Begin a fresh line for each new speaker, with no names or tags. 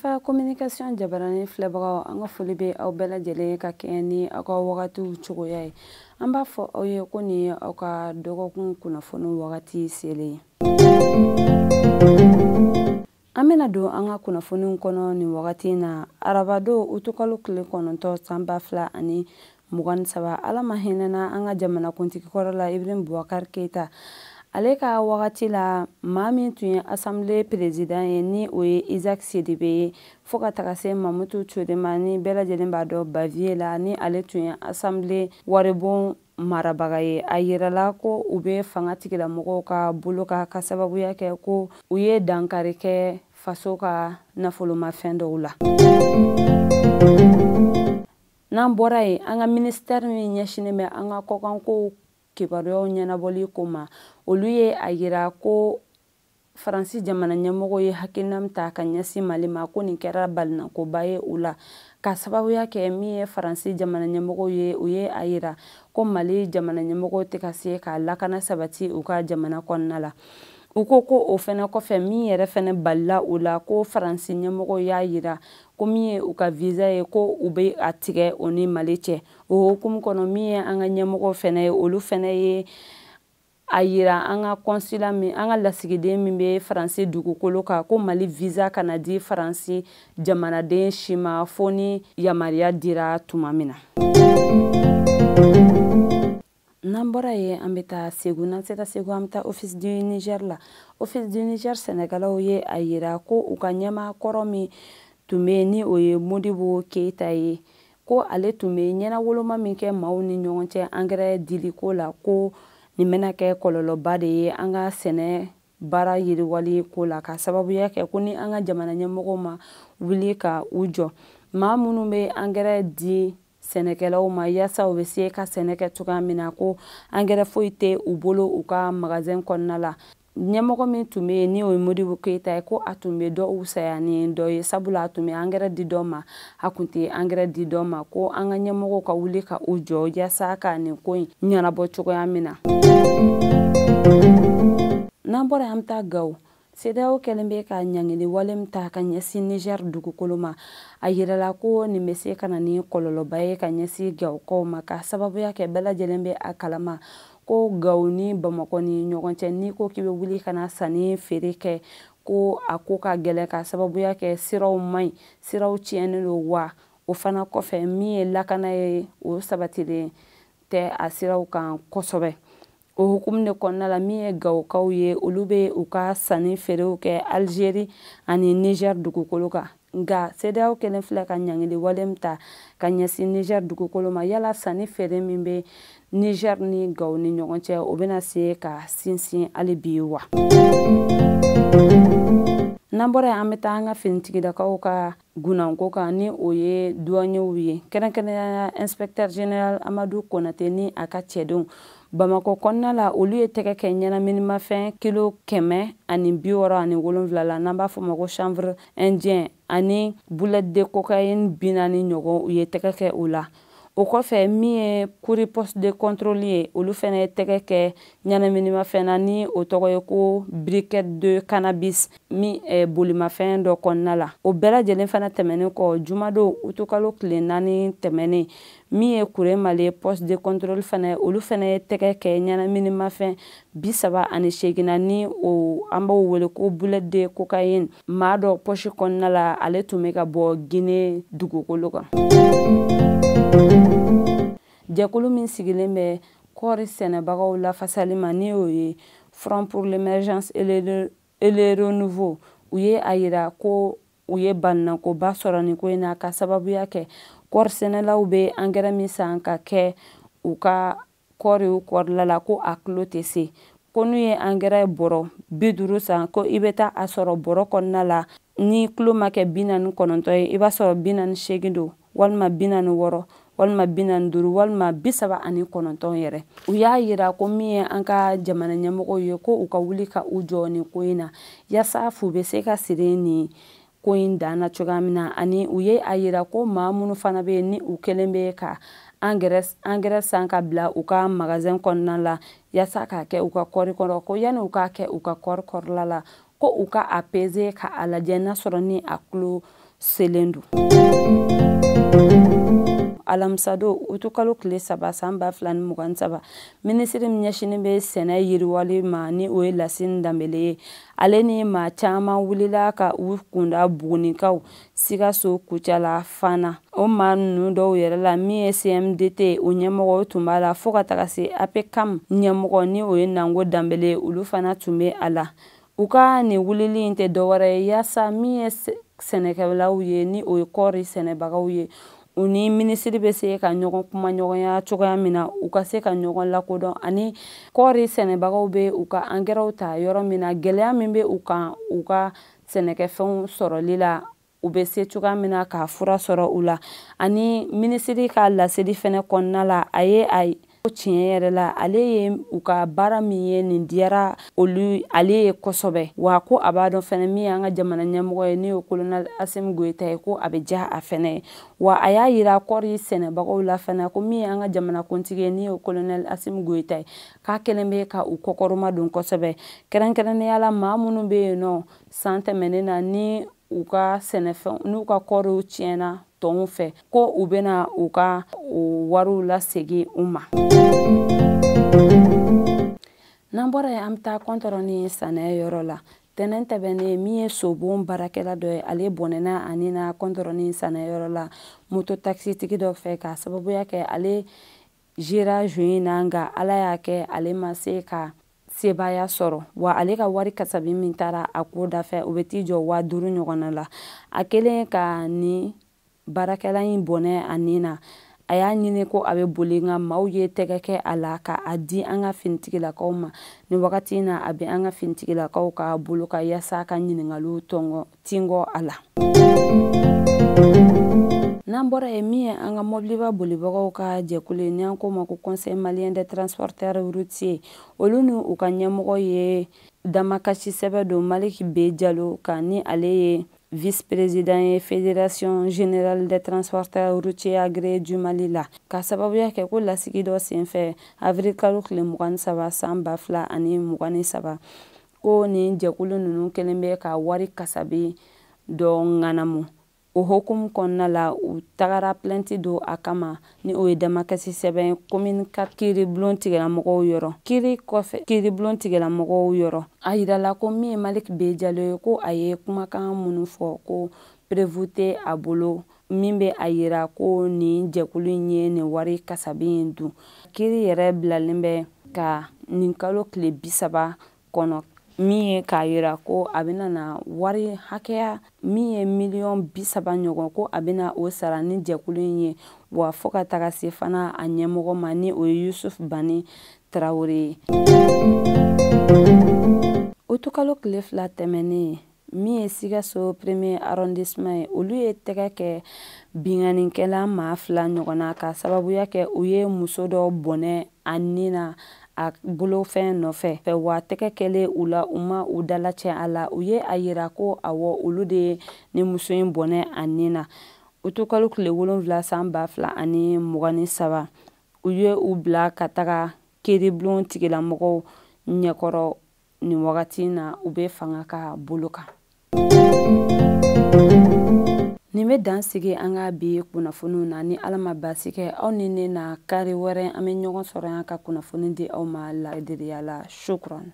Alpha Communication jabarani filɛbagaw an ka foli bɛ aw bɛɛ lajɛlen ka kɛɲɛ ni aw ka wagatiw cogoya ye. An b'a fɔ aw ye ko nin ye aw ka dɔgɔkun kunnafoni wagati selen ye. An bɛna don an ka kunnafoniw kɔnɔ nin wagati na arabadon utukalo tile 9 san 2023 Ala ma hinɛna an ka jamanakuntigi kɔrɔ la Ibrahim Boubacar Keita. Ale ka wagati la maa min tun ye assemblée président ye ni o ye Isaac Sidibe ye fo ka taga se Mamutu Ture ma ni bɛɛ lajɛlen b'a dɔn Bavier la ni ale tun ye assemblée waribon marabaga ye. A yirala ko u bɛ fanga tigilamɔgɔw ka bolo kan ka sababuya kɛ ko u ye dankari kɛ faso ka nafolomafɛn dɔw la. N'an bɔra yen an ka ministère min ɲɛsinen bɛ an ka kɔkanko kibaruyaw ɲɛnabɔli ko ma olu ye a yira ko Faransi jamana ɲɛmɔgɔ ye hakilina min ta ka ɲɛsin Mali ma ko nin kɛra balinakoba ye u la ka sababuya kɛ min ye Faransi jamana ɲɛmɔgɔ ye u ye a yira ko Mali jamana ɲɛmɔgɔ tɛ ka se ka lakana sabati u ka jamana kɔnɔna la. U ko o fɛnɛ kɔfɛ min yɛrɛ fɛnɛ balila u la ko Faransi ɲɛmɔgɔ y'a yira ko min ye u ka visa ye ko u bɛ a tigɛ o ni Mali cɛ. O hukumu kɔnɔ min ye an ka ɲɛmɔgɔ fɛnɛ ye olu fɛnɛ ye a yira an ka consulat min an ka lasigiden min bɛ Faransi dugukolo kan ko Mali visa kana di Faransi jamanaden si ma fo ni yamaruya dira tuma min na. N'an bɔra yen an bɛ taa Segu n'an sera Segu an bɛ taa Office du Niger la. Office du Niger sɛnɛkɛlaw ye a yira ko u ka ɲɛmaa kɔrɔ min tun bɛ yen ni o ye Modibo Keita ye ko ale tun bɛ ɲɛnawoloma min kɛ maaw ni ɲɔgɔn cɛ engrais diliko la ko nin bɛna kɛ kɔlɔlɔba de ye an ka sɛnɛ baara yiriwali ko la ka sababuya kɛ ko ni an ka jamana ɲɛmɔgɔw ma wuli ka u jɔ maa minnu bɛ engrais di sɛnɛkɛlaw ma yaasa u bɛ se ka sɛnɛ kɛ cogoya min na ko engrais foyi tɛ u bolo u ka magasin kɔnɔna la. Ɲɛmɔgɔ min tun bɛ yen ni o ye Modibo Keita ye ko a tun bɛ dɔw fisaya ni dɔ ye sabula a tun bɛ engrais di dɔ ma a tun tɛ engrais di dɔ ma ko an ka ɲɛmɔgɔw ka wuli ka u jɔ yaasa ka nin ko in ɲɛnabɔ cogoya min na. N'an bɔra an bɛ taa Gawo CEDEAO kɛlen bɛ ka ɲangili wale min ta ka ɲɛsin Niger dugukolo ma a yirala ko nin bɛ se ka na ni kɔlɔlɔba ye ka ɲɛsin Gawukaw ma ka sababuya kɛ bɛɛ lajɛlen bɛ a kalama ko Gawo ni Bamakɔ ni ɲɔgɔn cɛ n'i ko k'i bɛ wuli ka na sanni feere kɛ ko a ko ka gɛlɛn ka sababuya kɛ siraw man ɲi siraw tiɲɛnen don wa o fana kɔfɛ min ye lakana ye o sabatilen tɛ a siraw kan kosɛbɛ. O hukumu de kɔnɔna la min ye Gawukaw ye olu bɛ u ka sanni feerew kɛ Algérie ani Niger dugukolo kan nka CEDEAO kɛlen filɛ ka ɲangili wale min ta ka ɲɛsin Niger dugukolo ma yala sanni feere min bɛ Niger ni Gawo ni ɲɔgɔn cɛ o bɛna se ka sinsin hali bi wa. N'an bɔra yen an bɛ taa an ka finitigilakaw ka gunnanko kan ni o ye douaniers ye kɛrɛnkɛrɛnnenya inspecteur général Amadu Konate ni a ka cɛdenw Bamakɔ kɔnɔna la olu ye tɛgɛ kɛ ɲɛnaminimafɛn kilo 167 la n'an b'a fɔ ma ko chanvre indien ani boulette de cocaïne 40 ɲɔgɔn u ye tɛgɛ kɛ o la. O kɔfɛ min ye courrier poste de contrôle ye olu fɛnɛ ye tɛgɛ kɛ ɲɛnaminimafɛn na ni o tɔgɔ ye ko briquette de cannabis min bolimafɛn dɔ kɔnɔna la. O bɛɛ lajɛlen fana tɛmɛnen kɔ jumadon utukalo tile 4 tɛmɛnen min ye Kuremale poste de contrôle fana olu fana ye tɛgɛ kɛ ɲɛnaminimafɛn 38 na ni o an b'o wele ko boulette de cocaïne maa dɔ poche kɔnɔna la ale tun bɛ ka bɔ Guinée dugukolo kan. Jɛkulu min sigilen bɛ kɔɔri sɛnɛbagaw lafasali ma ni o ye Front pour l'émergence et le renouveau u ye a yira ko u ye balinakoba sɔrɔ nin ko in na ka sababuya kɛ kɔɔri sɛnɛlaw bɛ engrais min san ka kɛ u ka kɔɔrila la ko a kilo tɛ se ko n'u ye engrais bɔrɔ 50 san ko i bɛ taa a sɔrɔ bɔrɔ kɔnɔna la ni kilo ma kɛ 49 ye i b'a sɔrɔ 48 don walima 46 walima 45 walima 39 yɛrɛ. U y'a yira ko min ye an ka jamana ɲɛmɔgɔw ye ko u ka wuli ka u jɔ nin ko in na yaasa fu bɛ se ka siri nin ko in dan na cogoya min na ani u ye a yira ko maa minnu fana bɛ yen ni u kɛlen bɛ ka engrais san ka bila u ka magasin kɔnɔna la yaasa k'a kɛ u ka kɔɔri kɔrɔ ko yanni u k'a kɛ u ka kɔɔri kɔrɔla la ko u ka a peser ka a lajɛ n'a sɔrɔ ni a kilo selendu. Alamsado utukalo kile saba san 2027 minisiri ɲɛsinin bɛ sɛnɛ yiriwali ma ni o ye Lassine Dembele ye. Ale ni maa caman wulila ka u kunda Bugunikaw, Sikaso, Kucala, Fana. O maa ninnu dɔw yɛrɛ la min ye CMDT o ɲɛmɔgɔ tun b'a la fo ka taga se APCAM ɲɛmɔgɔ ni o ye Nango Dembele olu fana tun bɛ a la. U ka nin wulili in tɛ dɔwɛrɛ ye yaasa min ye sɛnɛkɛlaw ye ni o ye kɔɔri sɛnɛbagaw ye u ni minisiri bɛ se ka ɲɔgɔn kuma ɲɔgɔnya cogoya min na u ka se ka ɲɔgɔn lakodɔn ani kɔɔri sɛnɛbagaw bɛ u ka angɛrɛw ta yɔrɔ min na gɛlɛya min bɛ u kan u ka sɛnɛkɛfɛnw sɔrɔli la u bɛ se cogoya min na ka fura sɔrɔ u la ani minisiri ka laseli fɛnɛ kɔnɔna la a ye tiɲɛ yɛrɛ la ale ye u ka baara min ye nin diyara ale ye kosɛbɛ wa ko a b'a dɔn fɛnɛ min ye an ka jamana ɲɛmɔgɔ ye ne ye Colonel Assimi Goïta ye ko a bɛ diya a fɛnɛ ye wa a y'a yira kɔɔri sɛnɛbagaw la fɛnɛ ko min ye an ka jamanakuntigi ye ne ye Colonel Assimi Goïta ye k'a kɛlen bɛ ka u kɔkɔrɔmadon kosɛbɛ kɛrɛnkɛrɛnnenya la maa minnu bɛ yen nɔ san tɛmɛnen na ni u ka sɛnɛfɛnw n'u ka kɔɔriw tiɲɛna tɔnw fɛ ko u bɛna u ka wariw lasegin u ma. N'an bɔra yen an bɛ taa kɔntɔrɔni sɛnɛyɔrɔ la. Tɛnɛn tɛmɛnen min ye Sobon baarakɛla dɔ ye ale bɔnɛna ani na kɔntɔrɔni sɛnɛyɔrɔ la moto taxitigi dɔ fɛ k'a sababuya kɛ ale zera juin na nka Ala y'a kɛ ale ma se ka sebaya sɔrɔ wa ale ka wari kasabi min taara a ko dafɛ o bɛ t'i jɔ 5000 ɲɔgɔnna la. A kɛlen ka ni baarakɛla in bɔnɛ a nin na a y'a ɲini ko a bɛ boli nka maaw ye tɛgɛ kɛ a la ka a di an ka finitigilakaw ma ni wagati in na a bɛ an ka finitigilakaw ka bolo ka yaasa ka ɲininkaliw tingɔ a la. N'an bɔra yen min ye an ka mobiliba bolibagaw ka jɛkulu ye n'an k'o ma ko Conseil malien des transporteurs routiers olu ni u ka ɲɛmɔgɔ ye damakasi sɛbɛn don Maliki B. Jalo kan ni ale ye vice-président ye Fédération générale des transporteurs routiers agréés du Mali la ka sababuya kɛ ko lasigi dɔ senfɛ avril kalo tile 23 san 2023 ko nin jɛkulu ninnu kɛlen bɛ ka wari kasabi dɔ ŋanamu. O hokumu kɔnɔna la u tagara plainte don a kama ni o ye damakasi sɛbɛn commune 4 kiiribulon tigilamɔgɔw yɔrɔ. Kiiri kɔfɛ kiiribulon tigilamɔgɔw yɔrɔ a yirala ko min ye Maliki B. Jalo ye ko a ye kumakan minnu fɔ ko prévu tɛ a bolo min bɛ a yira ko nin jɛkulu in ye nin wari kasabi in dun. Kiiri yɛrɛ bilalen bɛ ka nin kalo tile 30 kɔnɔ min ye k'a yira ko a bɛna na wari hakɛya min ye miliyɔn 30 ɲɔgɔn ko a bɛna o sara ni jɛkulu in ye wa fo ka taga se fana a ɲɛmɔgɔ ma ni o ye Yusuf Bani Tarawele ye. Utukalo tile 2 tɛmɛnen min ye Sikaso premier arrondissement ye olu ye tɛgɛ kɛ binganikɛla maa 2 ɲɔgɔnna ka sababuya kɛ u ye muso dɔ bɔnɛ a nin na a bolofɛn nɔfɛ wa tɛgɛ kɛlen u la u ma u dalacɛ a la u ye a yira ko awɔ olu de ye ni muso in bɔnɛ a nin na. Utukalo tile 7 san 2023 u ye u bila ka taga kiiribulon tigilamɔgɔw ɲɛkɔrɔ nin wagati in na u bɛ fanga ka bolo kan. Nin bɛ dan sigi an ka bi kunnafoniw na ni Ala ma baasi kɛ aw ni ne na kari wɛrɛ an bɛ ɲɔgɔn sɔrɔ yan ka kunnafoni di aw ma ladiriya la. Shukran.